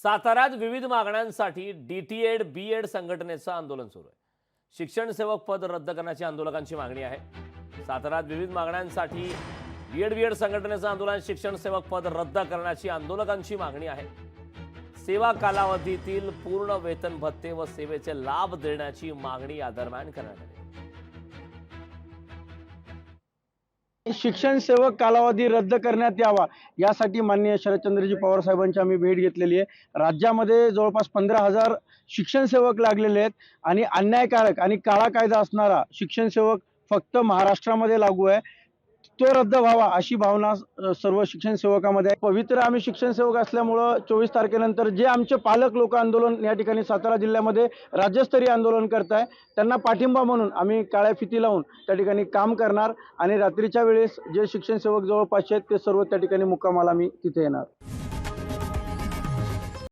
साताऱ्यात विविध मागण्यांसाठी डीटीएड बीएड संघटनेचं आंदोलन सुरू आहे। शिक्षण सेवक पद रद्द करण्याची आंदोलकांची मागणी आहे। साताऱ्यात विविध मागण्यांसाठी बीएड संघटनेचं आंदोलन, शिक्षण सेवक पद रद्द करण्याची आंदोलकांची मागणी आहे। सेवा कालावधीतील पूर्ण वेतन भत्ते व सेवेचे लाभ देण्याची मागणी या दरम्यान करण्यात आली। शिक्षण सेवक कालावधी रद्द करण्यात यावा यासाठी माननीय शरदचंद्रजी पवार साहेबांची आम्ही भेट घेतलेली आहे। राज्यामध्ये जवळपास 15,000 शिक्षण सेवक लागलेले आहेत आणि अन्यायकारक आणि काळा कायदा असणारा शिक्षण सेवक फक्त महाराष्ट्रामध्ये लागू आहे, तो रद्द व्हावा अशी भावना सर्व शिक्षण सेवकामध्ये आहे। पवित्र आम्ही शिक्षण सेवक असल्यामुळं 24 तारखेनंतर जे आमचे पालक लोक आंदोलन या ठिकाणी सातारा जिल्ह्यामध्ये राज्यस्तरीय आंदोलन करत आहे, त्यांना पाठिंबा म्हणून आम्ही काळ्या फिती लावून त्या ठिकाणी काम करणार आणि रात्रीच्या वेळेस जे शिक्षण सेवक जवळपास आहेत ते सर्व त्या ठिकाणी मुक्कामाला आम्ही तिथे येणार।